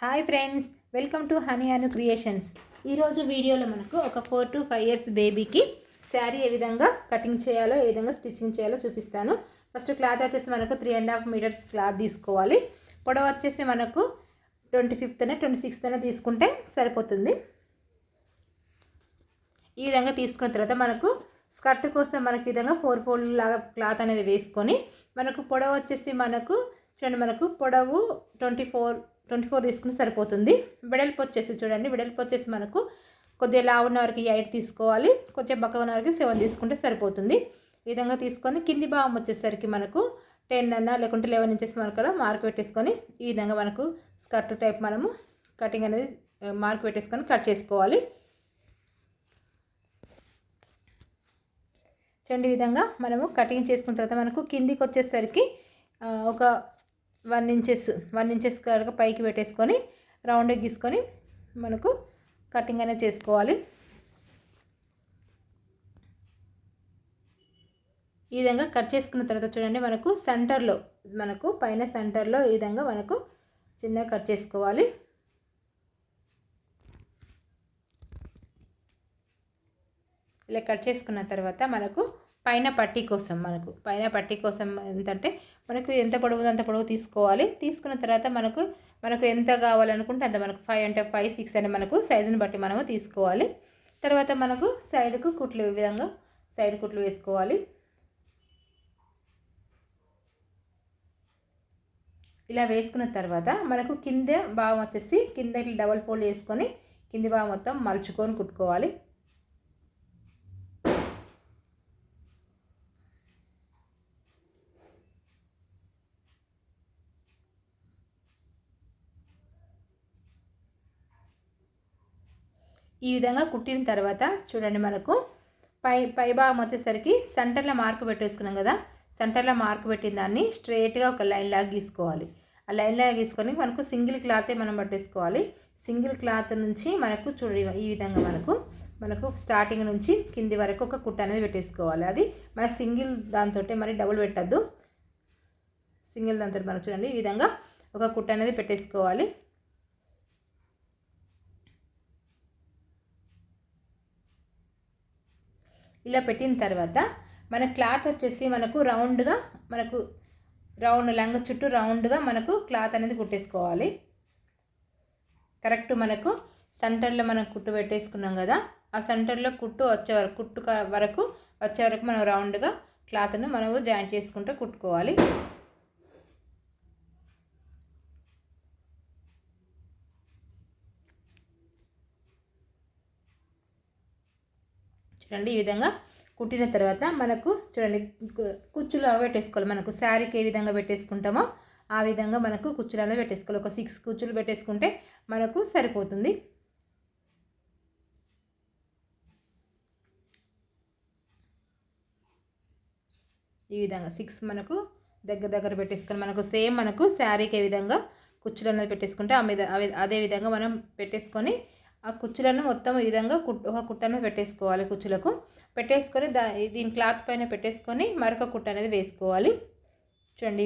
Hi friends, welcome to honey Anu creations. ఈరోజు వీడియోలో మనకు ఒక 4 to 5 years బేబీకి శారీ ఏ విధంగా కటింగ్ చేయాలో, ఏ విధంగా స్టిచ్చింగ్ చేయాలో చూపిస్తాను. ఫస్ట్ క్లాత్ వచ్చేసి మనకు 3.5 meters క్లాత్ తీసుకోవాలి. పొడవు వచ్చేసి మనకు 25th 26th తీసుకుంటే సరిపోతుంది. ఈ విధంగా తీసుకున్న తర్వాత మనకు స్కర్ట్ కోసం మనకి ఈ విధంగా 4 fold లాగా క్లాత్ అనేది వేసుకొని, మనకు పొడవు వచ్చేసి మనకు చూడండి, మనకు పొడవు 24 తీసుకుని సరిపోతుంది. వెడల్పు వచ్చేసి చూడండి, వెడల్పు వచ్చేసి మనకు కొద్దిగా లావు ఉన్న వరకు 8 తీసుకోవాలి, కొంచెం బక్కగా ఉన్న వరకు 7 తీసుకుంటే సరిపోతుంది. ఈ విధంగా తీసుకొని కింది భాగం వచ్చేసరికి మనకు 10 అన్నా లేకుంటే 11 inches మనకు మార్క్ పెట్టేసుకొని, ఈ విధంగా మనకు స్కర్ట్ టైప్ మనము కటింగ్ అనేది మార్క్ పెట్టేసుకొని కట్ చేసుకోవాలి. చూడండి, ఈ విధంగా మనము కటింగ్ చేసుకున్న తర్వాత మనకు కిందికి వచ్చేసరికి ఒక 1 inches కనుక పైకి పెట్టేసుకొని రౌండ్ గీసుకొని మనకు కటింగ్ అనేది చేసుకోవాలి. ఈ విధంగా కట్ చేసుకున్న తర్వాత చూడండి, మనకు సెంటర్లో, మనకు పైన సెంటర్లో ఈ విధంగా మనకు చిన్నగా కట్ చేసుకోవాలి. ఇలా కట్ చేసుకున్న తర్వాత మనకు పైన పట్టీ కోసం ఏంటంటే మనకు ఎంత పొడవు అంత పొడవు తీసుకోవాలి. తీసుకున్న తర్వాత మనకు ఎంత కావాలనుకుంటే అంత, మనకు 5 అంటే 5, 6 అని మనకు సైజుని బట్టి మనము తీసుకోవాలి. తర్వాత మనకు సైడ్కు కుట్లు, ఈ విధంగా సైడ్ కుట్లు వేసుకోవాలి. ఇలా వేసుకున్న తర్వాత మనకు కింద భాగం వచ్చేసి కిందకి డబల్ ఫోల్డ్ వేసుకొని కింది భాగం మొత్తం మలుచుకొని కుట్టుకోవాలి. ఈ విధంగా కుట్టిన తర్వాత చూడండి, మనకు పై భాగం వచ్చేసరికి సెంటర్లో మార్క్ పెట్టేసుకున్నాం కదా, సెంటర్లో మార్క్ పెట్టిన దాన్ని స్ట్రైట్గా ఒక లైన్ లాగా గీసుకోవాలి. ఆ లైన్ లాగా గీసుకొని మనకు సింగిల్ క్లాతే మనం పట్టేసుకోవాలి. సింగిల్ క్లాత్ నుంచి మనకు చూడండి, ఈ విధంగా మనకు స్టార్టింగ్ నుంచి కింది వరకు ఒక కుట్ట అనేది పెట్టేసుకోవాలి. అది మనకు సింగిల్ దాంతో మరి డబుల్ పెట్టద్దు. సింగిల్ దాంతో మనకు చూడండి, ఈ విధంగా ఒక కుట్ట అనేది పెట్టేసుకోవాలి. ఇలా పెట్టిన తర్వాత మన క్లాత్ వచ్చేసి మనకు రౌండ్గా, రౌండ్ లంగ చుట్టూ రౌండ్గా మనకు క్లాత్ అనేది కుట్టేసుకోవాలి. కరెక్ట్ మనకు సెంటర్లో మనం కుట్టు పెట్టేసుకున్నాం కదా, ఆ సెంటర్లో కుట్టు వరకు వచ్చే వరకు మనం రౌండ్గా క్లాత్ను మనము జాయింట్ చేసుకుంటూ కుట్టుకోవాలి. చూడండి, ఈ విధంగా కుట్టిన తర్వాత మనకు చూడండి కుచ్చులు పెట్టేసుకోవాలి. మనకు శారీకి ఏ విధంగా పెట్టేసుకుంటామో ఆ విధంగా మనకు కుచ్చులు అనేది పెట్టేసుకోవాలి. ఒక 6 కుచ్చులు పెట్టేసుకుంటే మనకు సరిపోతుంది. ఈ విధంగా 6 మనకు దగ్గర పెట్టేసుకొని మనకు సేమ్ మనకు శారీకి ఏ విధంగా కుచ్చులు అనేది పెట్టేసుకుంటే అదే విధంగా మనం పెట్టేసుకొని ఆ కుచ్చులను మొత్తం ఈ విధంగా ఒక కుట్టను పెట్టేసుకోవాలి. కుచ్చులకు పెట్టేసుకొని దీని క్లాత్ పైన పెట్టేసుకొని మరొక కుట్ట అనేది వేసుకోవాలి. చూడండి,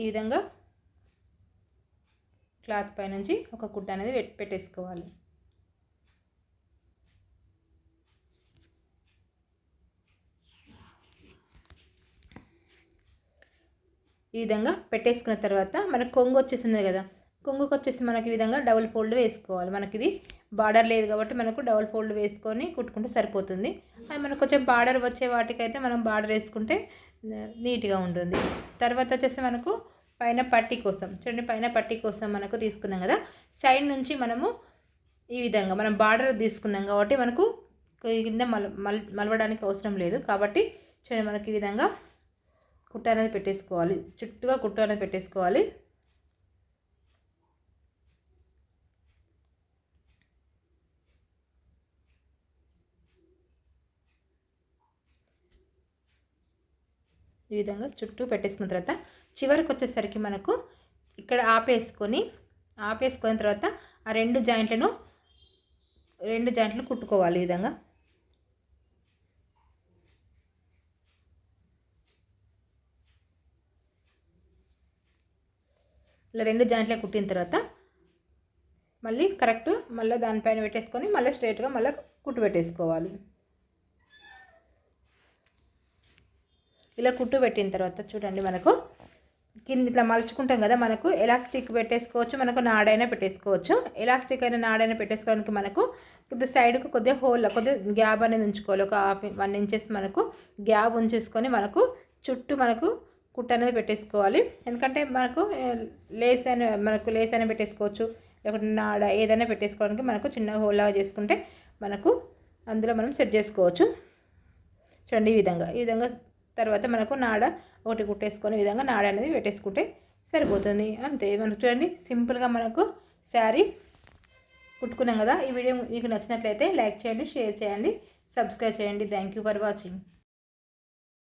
ఈ విధంగా క్లాత్ పై నుంచి ఒక కుట్ట అనేది పెట్టేసుకోవాలి. ఈ విధంగా పెట్టేసుకున్న తర్వాత మనకు కొంగు వచ్చేసింది కదా, కొంగుకు వచ్చేసి మనకి ఈ విధంగా డబుల్ ఫోల్డ్ వేసుకోవాలి. మనకి ఇది బార్డర్ లేదు కాబట్టి మనకు డబుల్ ఫోల్డ్ వేసుకొని కుట్టుకుంటే సరిపోతుంది. అది మనకు కొంచెం బార్డర్ వచ్చే వాటికైతే మనం బార్డర్ వేసుకుంటే నీట్గా ఉంటుంది. తర్వాత వచ్చేసి మనకు పైన పట్టీ కోసం చూడండి, పైన పట్టీ కోసం మనకు తీసుకున్నాం కదా, సైడ్ నుంచి మనము ఈ విధంగా మనం బార్డర్ తీసుకున్నాం కాబట్టి మనకు కింద మలవడానికి అవసరం లేదు. కాబట్టి చూడండి, మనకి ఈ విధంగా కుట్ట అనేది పెట్టేసుకోవాలి. చుట్టూగా కుట్ట అనేది పెట్టేసుకోవాలి. ఈ విధంగా చుట్టూ పెట్టేసుకున్న తర్వాత చివరికి వచ్చేసరికి మనకు ఇక్కడ ఆపేసుకున్న తర్వాత ఆ రెండు జాయింట్లు కుట్టుకోవాలి. ఈ విధంగా ఇలా 2 జాయింట్లు కుట్టిన తర్వాత మళ్ళీ కరెక్ట్ మళ్ళీ దానిపైన పెట్టేసుకొని మళ్ళీ స్ట్రైట్గా మళ్ళీ కుట్టు పెట్టేసుకోవాలి. ఇలా కుట్టు పెట్టిన తర్వాత చూడండి, మనకు కింద ఇట్లా మలుచుకుంటాం కదా, మనకు ఎలాస్టిక్ పెట్టేసుకోవచ్చు, మనకు నాడైనా పెట్టేసుకోవచ్చు. ఎలాస్టిక్ అయినా నాడైనా పెట్టేసుకోవడానికి మనకు కొద్దిగా సైడ్కు కొద్దిగా హోల్ కొద్దిగా గ్యాప్ అనేది ఉంచుకోవాలి. ఒక 1 ఇంచెస్ మనకు గ్యాప్ ఉంచేసుకొని మనకు చుట్టూ మనకు కుట్టు అనేది పెట్టేసుకోవాలి. ఎందుకంటే మనకు లేస్ అయినా పెట్టేసుకోవచ్చు, లేకపోతే నాడ ఏదైనా పెట్టేసుకోవడానికి మనకు చిన్న హోల్ లాగా చేసుకుంటే మనకు అందులో మనం సెట్ చేసుకోవచ్చు. చూడండి, ఈ విధంగా తర్వాత మనకు నాడ ఒకటి కుట్టేసుకొని ఈ విధంగా నాడ అనేది పెట్టేసుకుంటే సరిపోతుంది. అంతే. మనకు చూడండి, సింపుల్గా మనకు శారీ కుట్టుకున్నాం కదా. ఈ వీడియో మీకు నచ్చినట్లయితే లైక్ చేయండి, షేర్ చేయండి, సబ్స్క్రైబ్ చేయండి. Thank you for watching.